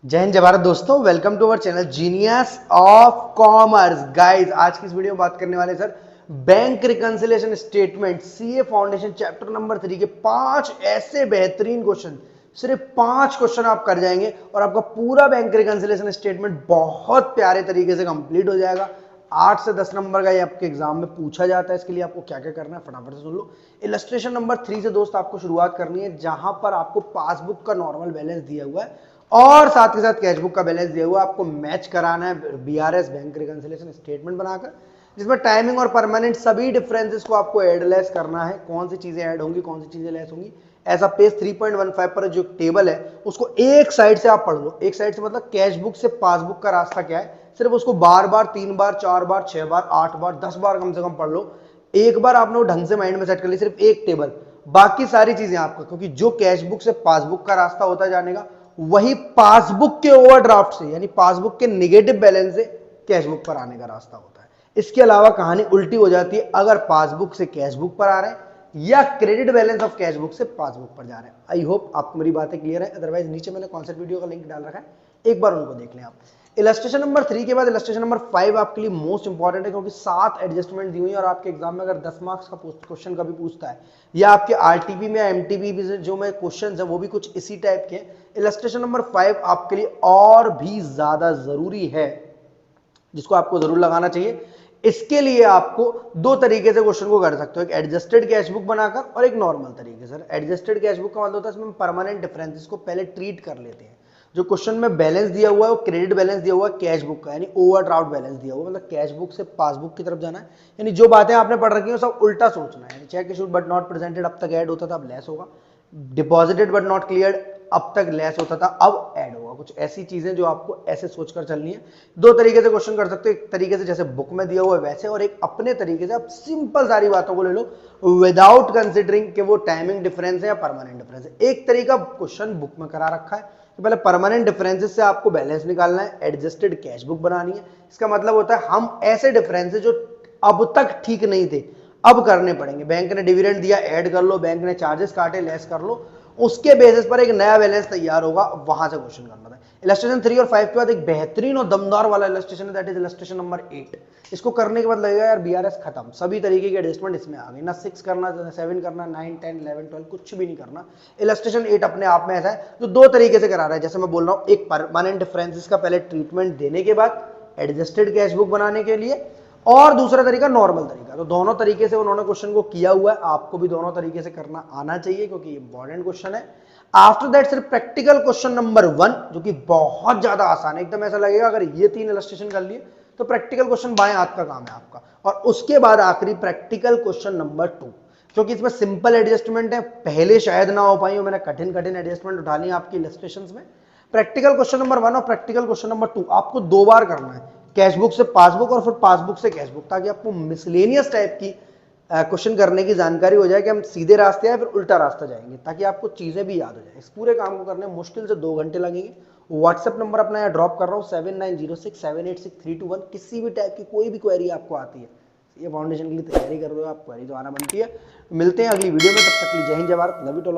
जय हिंद जय भारत दोस्तों, welcome to our channel genius of commerce. Guys, आज की इस वीडियो में बात करने वाले sir bank reconciliation statement CA foundation chapter number 3 के 5 ऐसे बेहतरीन क्वेश्चन। सिर्फ 5 क्वेश्चन आप कर जाएंगे और आपका पूरा बैंक रिकंसिलिएशन स्टेटमेंट बहुत प्यारे तरीके से कंप्लीट हो जाएगा। 8 से 10 नंबर का ये आपके एग्जाम में पूछा जाता है। इसके लिए आपको क्या क्या करना है फटाफट से सुन लो। इलस्ट्रेशन नंबर 3 से दोस्त आपको शुरुआत करनी है, जहां पर आपको पासबुक का नॉर्मल बैलेंस दिया हुआ है और साथ के साथ कैशबुक का बैलेंस दिया हुआ। आपको मैच कराना है बीआरएस बैंक रिकंसिलिएशन स्टेटमेंट बनाकर, जिसमें टाइमिंग और परमानेंट सभी डिफरेंसेस को आपको एड लेस करना है। कौन सी चीजें ऐड होंगी, कौन सी चीजें लेस होंगी, ऐसा पेज 3.15 पर जो टेबल है उसको एक साइड से आप पढ़ लो। एक साइड से मतलब कैशबुक से पासबुक का रास्ता क्या है, सिर्फ उसको बार बार 3 बार 4 बार 6 बार 8 बार 10 बार कम से कम पढ़ लो। एक बार आपने वो ढंग से माइंड में सेट कर ली, सिर्फ एक टेबल, बाकी सारी चीजें आपका, क्योंकि जो कैशबुक से पासबुक का रास्ता होता जाने का वही पासबुक के ओवरड्राफ्ट से यानी पासबुक के निगेटिव बैलेंस से कैशबुक पर आने का रास्ता होता है। इसके अलावा कहानी उल्टी हो जाती है अगर पासबुक से कैशबुक पर आ रहे हैं या क्रेडिट बैलेंस ऑफ कैशबुक से पासबुक पर जा रहे हैं। आई होप आपको मेरी बातें क्लियर है। अदरवाइज नीचे मैंने कॉन्सेप्ट वीडियो का लिंक डाल रखा है, एक बार उनको देख लें आप। इलस्ट्रेशन नंबर 3 के बाद इलस्ट्रेशन नंबर 5 आपके लिए मोस्ट इंपॉर्टेंट है, क्योंकि 7 एडजस्टमेंट दी हुई है और आपके एग्जाम में अगर 10 मार्क्स का क्वेश्चन कभी पूछता है या आपके आरटीपी में या एमटीबी में जो में क्वेश्चन है वो भी कुछ इसी टाइप के। इलस्ट्रेशन नंबर 5 आपके लिए और भी ज्यादा जरूरी है, जिसको आपको जरूर लगाना चाहिए। इसके लिए आपको दो तरीके से क्वेश्चन को कर सकते हो, एक एडजस्टेड कैशबुक बनाकर और एक नॉर्मल तरीके से। एडजस्टेड कैशबुक का मतलब होता है इसमें परमानेंट डिफरेंसेस को पहले ट्रीट कर लेते हैं। जो क्वेश्चन में बैलेंस दिया हुआ है वो क्रेडिट बैलेंस दिया हुआ है कैशबुक का, यानी ओवरड्राफ्ट बैलेंस दिया हुआ है, मतलब कैशबुक से पासबुक की तरफ जाना है। यानी जो बातें आपने पढ़ रखी है सब उल्टा सोचना है। Check issued but not presented अब तक ऐड होता था, अब लेस होगा। डिपॉजिटेड बट नॉट क्लियर्ड अब तक लेस होता था, अब ऐड होगा। कुछ ऐसी चीजें जो आपको ऐसे सोचकर चलनी है। दो तरीके से क्वेश्चन कर सकते हो, एक तरीके से जैसे बुक में दिया हुआ है वैसे, और एक अपने तरीके से। आप सिंपल सारी बातों को ले लो विदाउट कंसिडरिंग कि वो टाइमिंग डिफरेंस है या परमानेंट डिफरेंस है। एक तरीका क्वेश्चन बुक में करा रखा है, तो पहले परमानेंट डिफरेंसेस से आपको बैलेंस निकालना है, एडजस्टेड कैशबुक बनानी है। इसका मतलब होता है हम ऐसे डिफरेंसेस जो अब तक ठीक नहीं थे अब करने पड़ेंगे। बैंक ने डिविडेंड दिया, ऐड कर लो, बैंक ने चार्जेस काटे, लेस कर लो, उसके बेसिस पर एक नया बैलेंस तैयार होगा, वहां से क्वेश्चन करना था। इलस्ट्रेशन 3 और 5 के बाद एक बेहतरीन और दमदार वाला इलस्ट्रेशन है, दैट इज इलस्ट्रेशन नंबर 8। इसको करने के बाद लगेगा यार बीआरएस खत्म, सभी तरीके के एडजस्टमेंट इसमें आ गए, ना 6 करना, 7 करना, 9, 10, 11, 12 कुछ भी नहीं करना। इलस्ट्रेशन 8 अपने आप में ऐसा है जो दो तरीके से करा रहा है, जैसे मैं बोल रहा हूं, एक परमानेंट डिफरेंसेस का पहले ट्रीटमेंट देने के बाद एडजस्टेड कैशबुक बनाने के लिए, और दूसरा तरीका नॉर्मल तरीका। तो दोनों तरीके से उन्होंने क्वेश्चन को किया हुआ है, आपको भी दोनों तरीके से करना आना चाहिए क्योंकि इंपॉर्टेंट क्वेश्चन है। आफ्टर दैट सिर्फ प्रैक्टिकल क्वेश्चन नंबर 1 जो कि बहुत ज्यादा आसान है, एकदम ऐसा लगेगा अगर ये 3 इलस्ट्रेशन कर लिए तो प्रैक्टिकल क्वेश्चन बाएं हाथ का काम है आपका। और उसके बाद आखिरी प्रैक्टिकल क्वेश्चन नंबर 2, क्योंकि इसमें सिंपल एडजस्टमेंट है, पहले शायद ना हो पाई हो, मैंने कठिन कठिन एडजस्टमेंट उठा ली आपकी इलस्ट्रेशंस में। प्रैक्टिकल क्वेश्चन नंबर 1 और प्रैक्टिकल क्वेश्चन नंबर 2 आपको 2 बार करना है, कैशबुक से पासबुक और फिर पासबुक से कैशबुक, ताकि आपको मिसलेनियस टाइप की क्वेश्चन करने की जानकारी हो जाए कि हम सीधे रास्ते या फिर उल्टा रास्ता जाएंगे, ताकि आपको चीजें भी याद हो जाए। इस पूरे काम को करने में मुश्किल से 2 घंटे लगेंगे। व्हाट्सएप नंबर अपना यहाँ ड्रॉप कर रहा हूँ 7906786321। किसी भी टाइप की कोई भी क्वेरी आपको आती है, ये फाउंडेशन के लिए तैयारी कर रहे हो आप, क्वेरी तो आना बनती है। मिलते हैं अगली वीडियो में, तब तक के लिए जय हिंद जय Bharat, love you to all.